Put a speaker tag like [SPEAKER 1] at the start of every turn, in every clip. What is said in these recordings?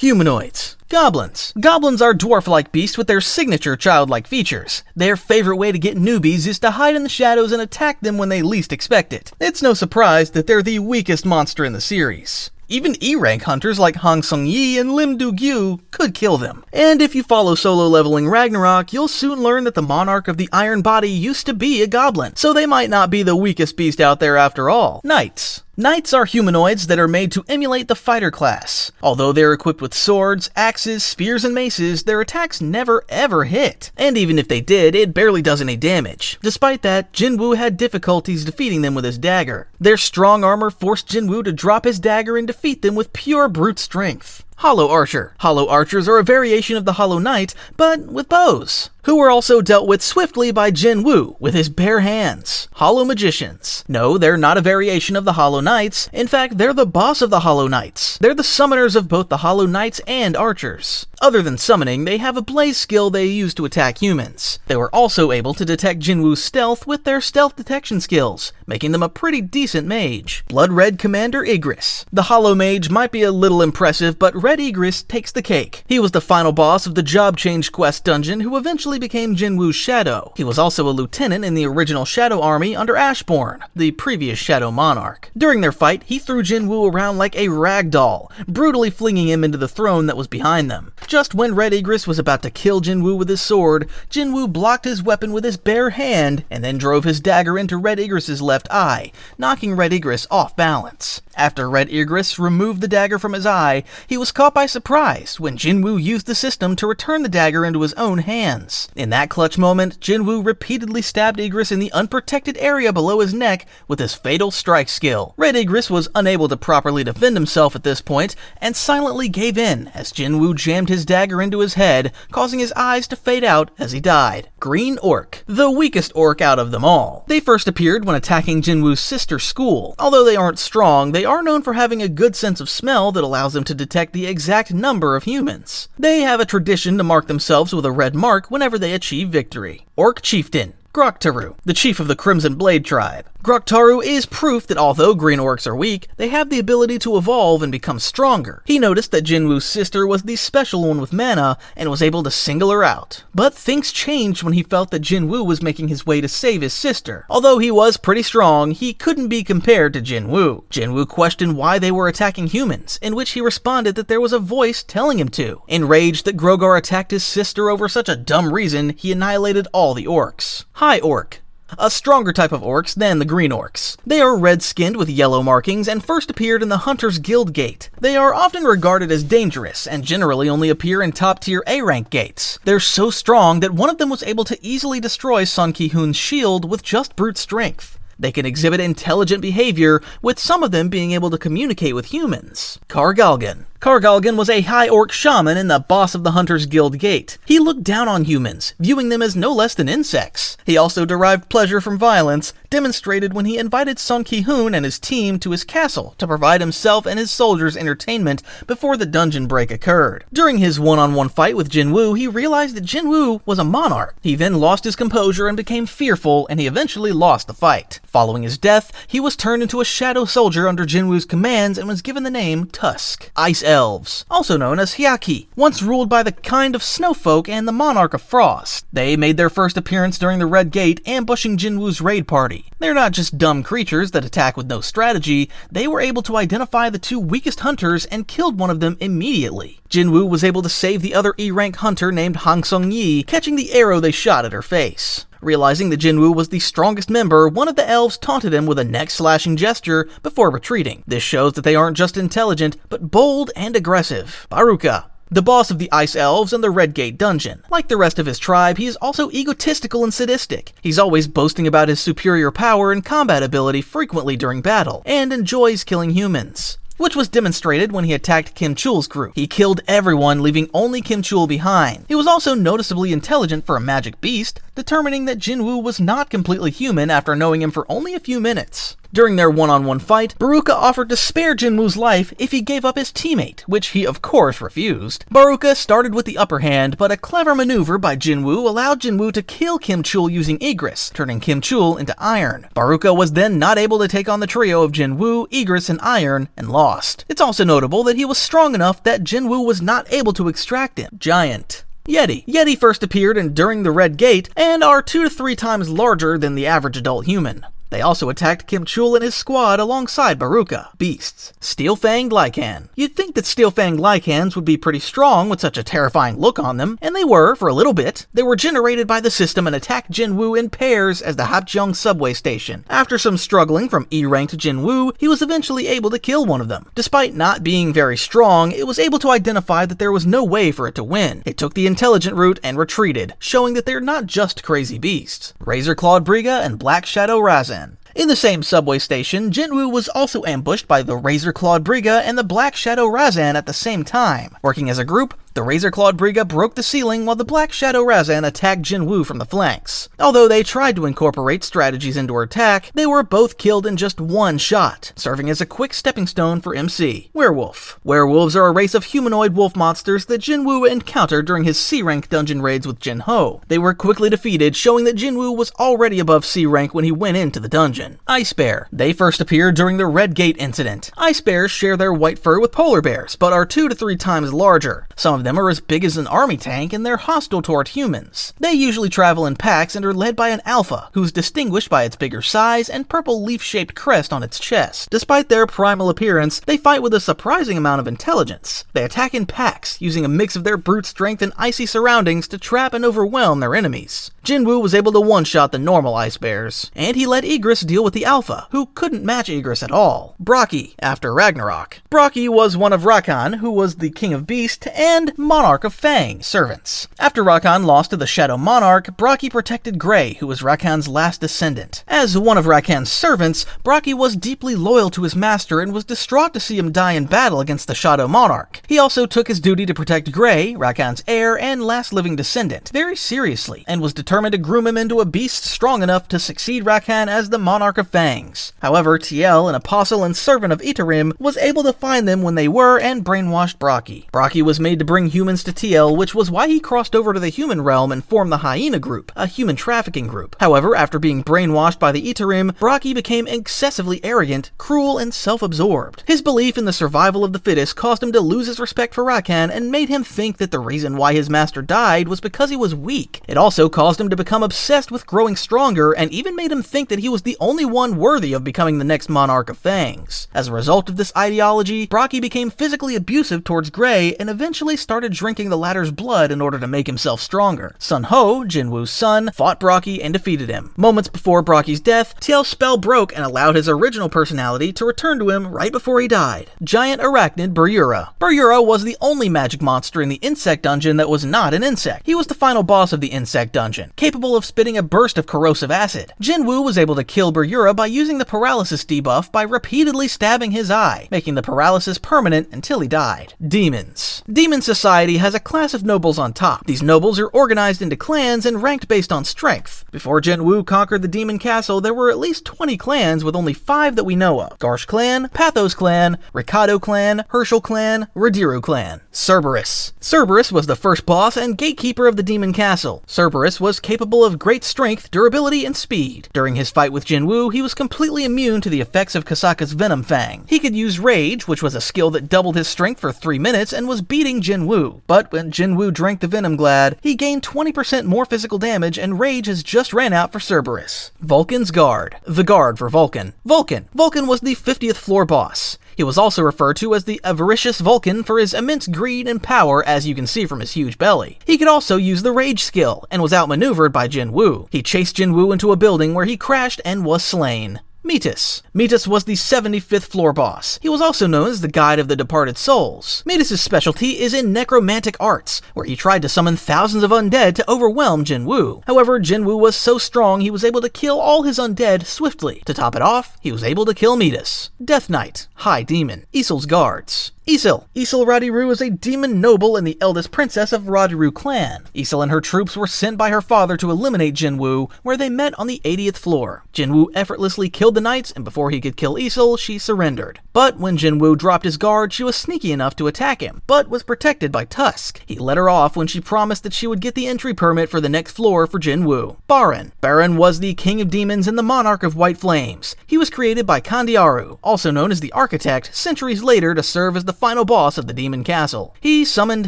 [SPEAKER 1] Humanoids. Goblins. Goblins are dwarf-like beasts with their signature childlike features. Their favorite way to get newbies is to hide in the shadows and attack them when they least expect it. It's no surprise that they're the weakest monster in the series. Even E-rank hunters like Hong Sung-yi and Lim Du-gyu could kill them. And if you follow solo leveling Ragnarok, you'll soon learn that the Monarch of the Iron Body used to be a goblin, so they might not be the weakest beast out there after all. Knights. Knights are humanoids that are made to emulate the fighter class. Although they're equipped with swords, axes, spears, and maces, their attacks never ever hit. And even if they did, it barely does any damage. Despite that, Jin-Woo had difficulties defeating them with his dagger. Their strong armor forced Jin-Woo to drop his dagger and defeat them with pure brute strength. Hollow Archer. Hollow Archers are a variation of the Hollow Knight, but with bows, who were also dealt with swiftly by Jin-Woo with his bare hands. Hollow Magicians. No, they're not a variation of the Hollow Knights. In fact, they're the boss of the Hollow Knights. They're the summoners of both the Hollow Knights and Archers. Other than summoning, they have a blaze skill they use to attack humans. They were also able to detect Jin-Woo's stealth with their stealth detection skills, making them a pretty decent mage. Blood Red Commander Igris. The Hollow Mage might be a little impressive, but Red Igris takes the cake. He was the final boss of the Job Change Quest dungeon who eventually became Jin-Woo's shadow. He was also a lieutenant in the original Shadow Army under Ashbourne, the previous Shadow Monarch. During their fight, he threw Jin-Woo around like a rag doll, brutally flinging him into the throne that was behind them. Just when Red Igris was about to kill Jin-Woo with his sword, Jin-Woo blocked his weapon with his bare hand and then drove his dagger into Red Igris' left eye, knocking Red Igris off balance. After Red Igris removed the dagger from his eye, he was caught by surprise when Jin-Woo used the system to return the dagger into his own hands. In that clutch moment, Jin-Woo repeatedly stabbed Igris in the unprotected area below his neck with his fatal strike skill. Red Igris was unable to properly defend himself at this point and silently gave in as Jin-Woo jammed his dagger into his head, causing his eyes to fade out as he died. Green Orc. The weakest orc out of them all. They first appeared when attacking Jin-Woo's sister school. Although they aren't strong, they are known for having a good sense of smell that allows them to detect the exact number of humans. They have a tradition to mark themselves with a red mark whenever they achieve victory. Orc Chieftain. Grotaru, the chief of the Crimson Blade tribe. Grotaru is proof that although green orcs are weak, they have the ability to evolve and become stronger. He noticed that Jin-Woo's sister was the special one with mana and was able to single her out. But things changed when he felt that Jin-Woo was making his way to save his sister. Although he was pretty strong, he couldn't be compared to Jin-Woo. Jin-Woo questioned why they were attacking humans, in which he responded that there was a voice telling him to. Enraged that Grogar attacked his sister over such a dumb reason, he annihilated all the orcs. High Orc. A stronger type of orcs than the green orcs. They are red-skinned with yellow markings and first appeared in the Hunter's Guild Gate. They are often regarded as dangerous and generally only appear in top-tier A-rank gates. They're so strong that one of them was able to easily destroy Sun Ki-hoon's shield with just brute strength. They can exhibit intelligent behavior, with some of them being able to communicate with humans. Cargalan. Cargalan was a high orc shaman and the boss of the Hunter's Guild Gate. He looked down on humans, viewing them as no less than insects. He also derived pleasure from violence, demonstrated when he invited Sun Ki-hoon and his team to his castle to provide himself and his soldiers entertainment before the dungeon break occurred. During his one-on-one fight with Jin-Woo, he realized that Jin-Woo was a monarch. He then lost his composure and became fearful, and he eventually lost the fight. Following his death, he was turned into a shadow soldier under Jin-Woo's commands and was given the name Tusk. Ice Elves, also known as Hyaki, once ruled by the kind of snowfolk and the Monarch of Frost. They made their first appearance during the Red Gate, ambushing Jin-Woo's raid party. They're not just dumb creatures that attack with no strategy, they were able to identify the two weakest hunters and killed one of them immediately. Jin-Woo was able to save the other E-rank hunter named Hong Sung-yi, catching the arrow they shot at her face. Realizing that Jin-Woo was the strongest member, one of the elves taunted him with a neck-slashing gesture before retreating. This shows that they aren't just intelligent, but bold and aggressive. Baruka, the boss of the Ice Elves and the Red Gate dungeon. Like the rest of his tribe, he is also egotistical and sadistic. He's always boasting about his superior power and combat ability frequently during battle, and enjoys killing humans, which was demonstrated when he attacked Kim Chul's group. He killed everyone, leaving only Kim Chul behind. He was also noticeably intelligent for a magic beast, determining that Jin-Woo was not completely human after knowing him for only a few minutes. During their one-on-one fight, Baruka offered to spare Jin-Woo's life if he gave up his teammate, which he of course refused. Baruka started with the upper hand, but a clever maneuver by Jin-Woo allowed Jin-Woo to kill Kim Chul using Igris, turning Kim Chul into iron. Baruka was then not able to take on the trio of Jin-Woo, Igris, and iron, and lost. It's also notable that he was strong enough that Jin-Woo was not able to extract him. Giant. Yeti. Yeti first appeared during the Red Gate, and are 2 to 3 times larger than the average adult human. They also attacked Kim Chul and his squad alongside Baruka. Beasts. Steel-fanged lycan. You'd think that steel-fanged lycans would be pretty strong with such a terrifying look on them, and they were for a little bit. They were generated by the system and attacked Jin-Woo in pairs as the Hapjeong subway station. After some struggling from E-ranked Jin-Woo, he was eventually able to kill one of them. Despite not being very strong, it was able to identify that there was no way for it to win. It took the intelligent route and retreated, showing that they're not just crazy beasts. Razerclaw Briga and Black Shadow Razan. In the same subway station, Jin-Woo was also ambushed by the Razerclaw Briga and the Black Shadow Razan at the same time. Working as a group, the Razerclaw Briga broke the ceiling while the Black Shadow Razan attacked Jin-Woo from the flanks. Although they tried to incorporate strategies into her attack, they were both killed in just one shot, serving as a quick stepping stone for MC. Werewolf. Werewolves are a race of humanoid wolf monsters that Jin-Woo encountered during his C-rank dungeon raids with Jin-Ho. They were quickly defeated, showing that Jin-Woo was already above C-rank when he went into the dungeon. Ice Bear. They first appeared during the Red Gate incident. Ice bears share their white fur with polar bears, but are 2 to 3 times larger. Some of them are as big as an army tank, and they're hostile toward humans. They usually travel in packs and are led by an alpha, who's distinguished by its bigger size and purple leaf-shaped crest on its chest. Despite their primal appearance, they fight with a surprising amount of intelligence. They attack in packs, using a mix of their brute strength and icy surroundings to trap and overwhelm their enemies. Jin-Woo was able to one-shot the normal ice bears, and he let Igris deal with the alpha, who couldn't match Igris at all. Brocky, after Ragnarok. Brocky was one of Rakan, who was the king of beast, and monarch of fang, servants. After Rakan lost to the Shadow Monarch, Brocky protected Grey, who was Rakan's last descendant. As one of Rakan's servants, Brocky was deeply loyal to his master and was distraught to see him die in battle against the Shadow Monarch. He also took his duty to protect Grey, Rakan's heir and last living descendant, very seriously, and was determined to groom him into a beast strong enough to succeed Rakan as the Monarch of Fangs. However, TL, an apostle and servant of Itarim, was able to find them when they were and brainwashed Brocky. Brocky was made to bring humans to TL, which was why he crossed over to the human realm and formed the Hyena Group, a human trafficking group. However, after being brainwashed by the Itarim, Brocky became excessively arrogant, cruel, and self-absorbed. His belief in the survival of the fittest caused him to lose his respect for Rakan and made him think that the reason why his master died was because he was weak. It also caused him to become obsessed with growing stronger and even made him think that he was the only one worthy of becoming the next Monarch of Fangs. As a result of this ideology, Brocky became physically abusive towards Grey and eventually started drinking the latter's blood in order to make himself stronger. Sun Ho, Jin-Woo's son, fought Brocky and defeated him. Moments before Brocky's death, TL's spell broke and allowed his original personality to return to him right before he died. Giant arachnid Bura. Bura was the only magic monster in the insect dungeon that was not an insect. He was the final boss of the insect dungeon, capable of spitting a burst of corrosive acid. Jin-Woo was able to kill Bura by using the paralysis debuff by repeatedly stabbing his eye, making the paralysis permanent until he died. Demons. Demon society has a class of nobles on top. These nobles are organized into clans and ranked based on strength. Before Jin-Woo conquered the demon castle, there were at least 20 clans with only 5 that we know of. Garsh clan, Pathos clan, Ricado clan, Herschel clan, Radiru clan. Cerberus. Cerberus was the first boss and gatekeeper of the demon castle. Cerberus was capable of great strength, durability, and speed. During his fight with Jin-Woo, he was completely immune to the effects of Kasaka's Venom Fang. He could use Rage, which was a skill that doubled his strength for 3 minutes and was beating Jin-Woo. But when Jin-Woo drank the Venom Glad, he gained 20% more physical damage and Rage has just ran out for Cerberus. Vulcan's Guard. The Guard for Vulcan. Vulcan was the 50th floor boss. He was also referred to as the avaricious Vulcan for his immense greed and power, as you can see from his huge belly. He could also use the Rage skill, and was outmaneuvered by Jin-Woo. He chased Jin-Woo into a building where he crashed and was slain. Metis. Metis was the 75th floor boss. He was also known as the Guide of the Departed Souls. Metis' specialty is in necromantic arts, where he tried to summon thousands of undead to overwhelm Jin-Woo. However, Jin-Woo was so strong he was able to kill all his undead swiftly. To top it off, he was able to kill Metis. Death Knight. High Demon. Isol's Guards. Isil. Isil Radiru is a demon noble and the eldest princess of Radiru clan. Isil and her troops were sent by her father to eliminate Jin-Woo, where they met on the 80th floor. Jin-Woo effortlessly killed the knights, and before he could kill Isil, she surrendered. But when Jin-Woo dropped his guard, she was sneaky enough to attack him, but was protected by Tusk. He let her off when she promised that she would get the entry permit for the next floor for Jin-Woo. Baran. Baran was the king of demons and the monarch of white flames. He was created by Gotaru, also known as the Architect, centuries later to serve as the final boss of the demon castle. He summoned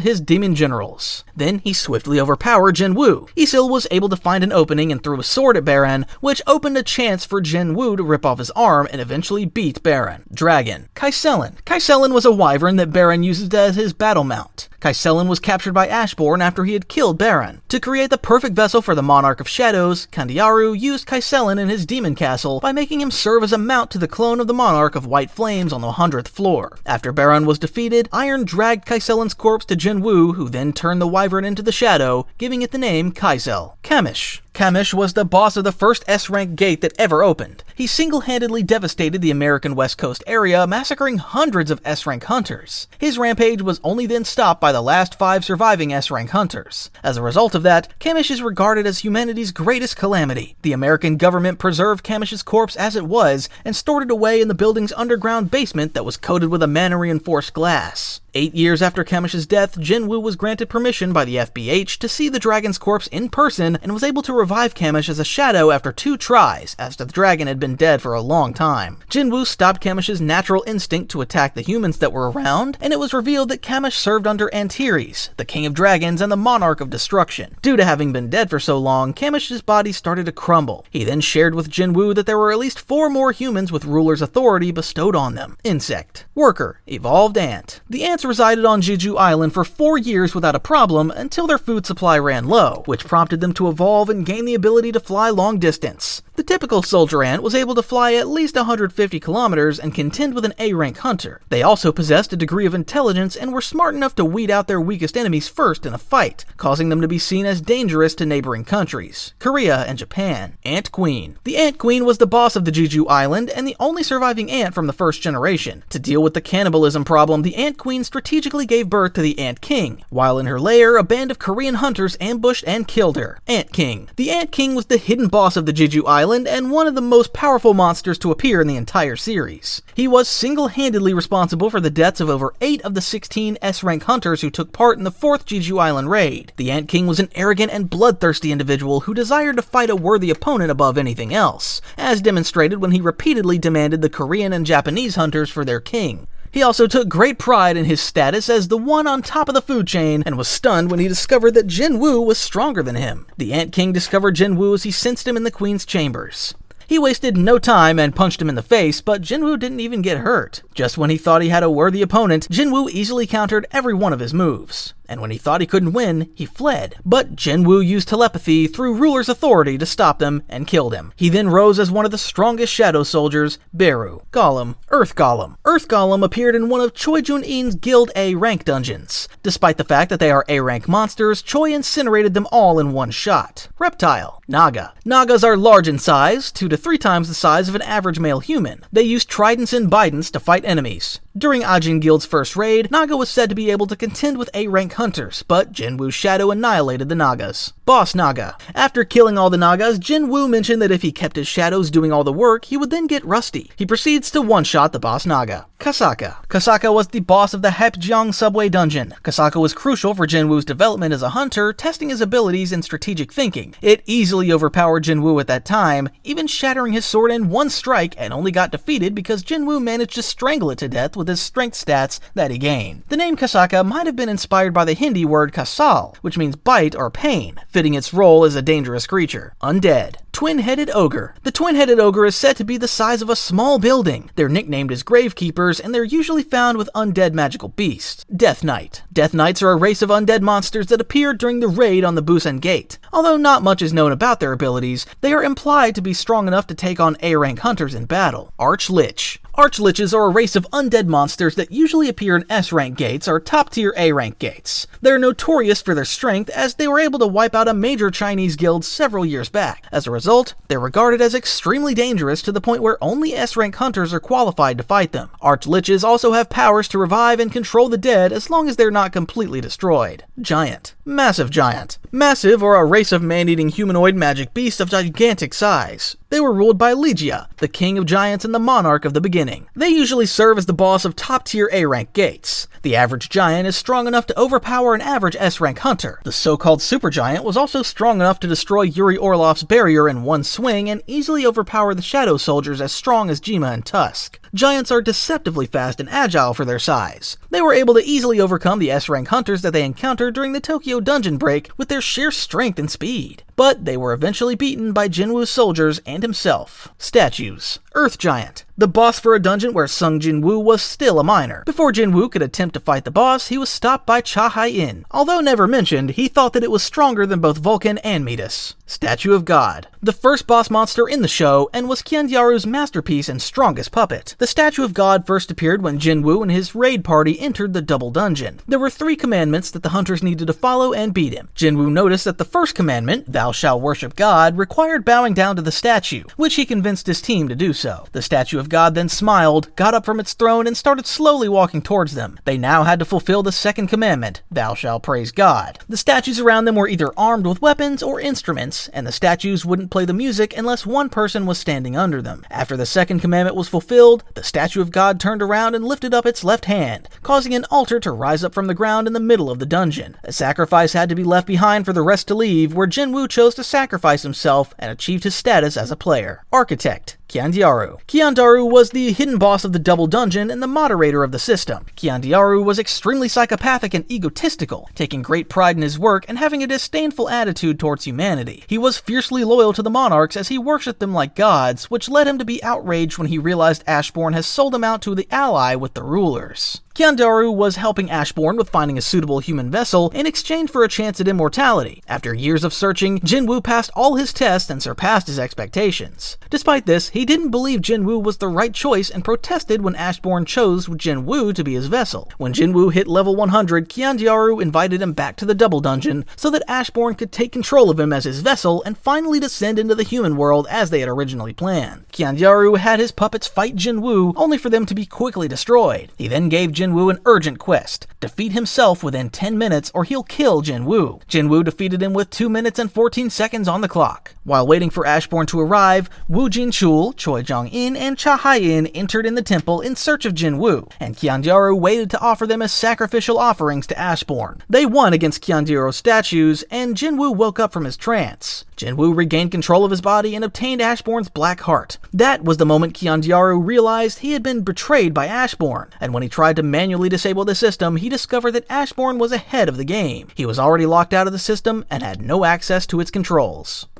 [SPEAKER 1] his demon generals. Then he swiftly overpowered Jin-Woo. Isil was able to find an opening and threw a sword at Baran, which opened a chance for Jin-Woo to rip off his arm and eventually beat Baran. Dragon. Kaiselin. Kaiselin was a wyvern that Baran uses as his battle mount. Kaiselin was captured by Ashborn after he had killed Baran. To create the perfect vessel for the Monarch of Shadows, Gotaru used Kaiselin in his demon castle by making him serve as a mount to the clone of the Monarch of White Flames on the 100th floor. After Baran was defeated, Iron dragged Kaiselin's corpse to Jin-Woo, who then turned the wyvern into the shadow, giving it the name Kaisel. Kamish. Kamish was the boss of the first S-rank gate that ever opened. He single-handedly devastated the American West Coast area, massacring hundreds of S-rank hunters. His rampage was only then stopped by the last 5 surviving S-rank hunters. As a result of that, Kamish is regarded as humanity's greatest calamity. The American government preserved Kamish's corpse as it was and stored it away in the building's underground basement that was coated with a mana-reinforced glass. 8 years after Kamish's death, Jin-Woo was granted permission by the FBH to see the dragon's corpse in person and was able to revive Kamish as a shadow after 2 tries, as the dragon had been dead for a long time. Jin-Woo stopped Kamish's natural instinct to attack the humans that were around, and it was revealed that Kamish served under Antares, the king of dragons and the monarch of destruction. Due to having been dead for so long, Kamish's body started to crumble. He then shared with Jin-Woo that there were at least 4 more humans with ruler's authority bestowed on them. Insect. Worker. Evolved ant. The ants resided on Jeju Island for 4 years without a problem until their food supply ran low, which prompted them to evolve and gain the ability to fly long distance. The typical soldier ant was able to fly at least 150 kilometers and contend with an A-rank hunter. They also possessed a degree of intelligence and were smart enough to weed out their weakest enemies first in a fight, causing them to be seen as dangerous to neighboring countries, Korea and Japan. Ant Queen. The Ant Queen was the boss of the Jeju Island and the only surviving ant from the first generation. To deal with the cannibalism problem, the Ant Queen strategically gave birth to the Ant King. While in her lair, a band of Korean hunters ambushed and killed her. Ant King. The Ant King was the hidden boss of the Jeju Island and one of the most powerful monsters to appear in the entire series. He was single-handedly responsible for the deaths of over 8 of the 16 S-rank hunters who took part in the 4th Jeju Island raid. The Ant King was an arrogant and bloodthirsty individual who desired to fight a worthy opponent above anything else, as demonstrated when he repeatedly demanded the Korean and Japanese hunters for their king. He also took great pride in his status as the one on top of the food chain and was stunned when he discovered that Jin-Woo was stronger than him. The Ant King discovered Jin-Woo as he sensed him in the Queen's chambers. He wasted no time and punched him in the face, but Jin-Woo didn't even get hurt. Just when he thought he had a worthy opponent, Jin-Woo easily countered every one of his moves. And when he thought he couldn't win, he fled. But Jin-Woo used telepathy through ruler's authority to stop them and killed him. He then rose as one of the strongest shadow soldiers, Bura. Golem. Earth Golem. Earth Golem appeared in one of Choi Jun-in's Guild A rank dungeons. Despite the fact that they are A rank monsters, Choi incinerated them all in one shot. Reptile. Naga. Nagas are large in size, 2 to 3 times the size of an average male human. They use tridents and bidents to fight enemies. During Ajin Guild's first raid, Naga was said to be able to contend with A-rank hunters, but Jin-Woo's shadow annihilated the Nagas. Boss Naga. After killing all the Nagas, Jin-Woo mentioned that if he kept his shadows doing all the work, he would then get rusty. He proceeds to one-shot the boss Naga. Kasaka. Kasaka was the boss of the Hepjeong subway dungeon. Kasaka was crucial for Jin-Woo's development as a hunter, testing his abilities in strategic thinking. It easily overpowered Jin-Woo at that time, even shattering his sword in one strike, and only got defeated because Jin-Woo managed to strangle it to death with his strength stats that he gained. The name Kasaka might have been inspired by the Hindi word kasal, which means bite or pain, fitting its role as a dangerous creature. Undead. Twin-headed ogre. The twin-headed ogre is said to be the size of a small building. They're nicknamed as gravekeepers, and they're usually found with undead magical beasts. Death Knight. Death Knights are a race of undead monsters that appeared during the raid on the Busan Gate. Although not much is known about their abilities, they are implied to be strong enough to take on A-rank hunters in battle. Archlich. Archliches are a race of undead monsters that usually appear in S-rank gates or top-tier A-rank gates. They're notorious for their strength as they were able to wipe out a major Chinese guild several years back. As a result result, they're regarded as extremely dangerous to the point where only S-rank hunters are qualified to fight them. Archliches also have powers to revive and control the dead as long as they're not completely destroyed. Giant. Massive giant. Massive are a race of man-eating humanoid magic beasts of gigantic size. They were ruled by Ligia, the king of giants and the monarch of the beginning. They usually serve as the boss of top-tier A-rank gates. The average giant is strong enough to overpower an average S-rank hunter. The so-called supergiant was also strong enough to destroy Yuri Orlov's barrier in one swing and easily overpower the shadow soldiers as strong as Jima and Tusk. Giants are deceptively fast and agile for their size. They were able to easily overcome the S-rank hunters that they encountered during the Tokyo dungeon break with their sheer strength and speed. But they were eventually beaten by Jin-Woo's soldiers and himself. Statues. Earth Giant. The boss for a dungeon where Sung Jin-Woo was still a minor. Before Jin-Woo could attempt to fight the boss, he was stopped by Cha Hai-in. Although never mentioned, he thought that it was stronger than both Vulcan and Midas. Statue of God. The first boss monster in the show, and was Kiandyaru's masterpiece and strongest puppet. The Statue of God first appeared when Jin-Woo and his raid party entered the double dungeon. There were 3 commandments that the hunters needed to follow and beat him. Jin-Woo noticed that the first commandment, thou shalt worship God, required bowing down to the statue, which he convinced his team to do so. The Statue of God then smiled, got up from its throne, and started slowly walking towards them. They now had to fulfill the second commandment, thou shalt praise God. The statues around them were either armed with weapons or instruments, and the statues wouldn't play the music unless one person was standing under them. After the second commandment was fulfilled, the Statue of God turned around and lifted up its left hand, causing an altar to rise up from the ground in the middle of the dungeon. A sacrifice had to be left behind for the rest to leave, where Jin-Woo chose to sacrifice himself and achieved his status as a player. Architect. Kiandyaru. Kiandyaru was the hidden boss of the double dungeon and the moderator of the system. Kiandyaru was extremely psychopathic and egotistical, taking great pride in his work and having a disdainful attitude towards humanity. He was fiercely loyal to the Monarchs as he worshipped them like gods, which led him to be outraged when he realized Ashbourne has sold him out to the ally with the rulers. Kiandyaru was helping Ashbourne with finding a suitable human vessel in exchange for a chance at immortality. After years of searching, Jin-Woo passed all his tests and surpassed his expectations. Despite this, he didn't believe Jin-Woo was the right choice and protested when Ashbourne chose Jin-Woo to be his vessel. When Jin-Woo hit level 100, Kiandyaru invited him back to the double dungeon so that Ashbourne could take control of him as his vessel and finally descend into the human world as they had originally planned. Kiandyaru had his puppets fight Jin-Woo, only for them to be quickly destroyed. He then gave Jin-Woo an urgent quest: defeat himself within 10 minutes or he'll kill Jin-Woo. Jin-Woo defeated him with 2 minutes and 14 seconds on the clock. While waiting for Ashbourne to arrive, Wu Jin-chul, Choi Jong-in, and Cha Hai-in entered in the temple in search of Jin-Woo, and Kiandyaru waited to offer them as sacrificial offerings to Ashbourne. They won against Kiandyaru's statues, and Jin-Woo woke up from his trance. Jin-Woo regained control of his body and obtained Ashbourne's black heart. That was the moment Kiandyaru realized he had been betrayed by Ashbourne, and when he tried to manually disable the system, he discovered that Ashbourne was ahead of the game. He was already locked out of the system and had no access to its controls.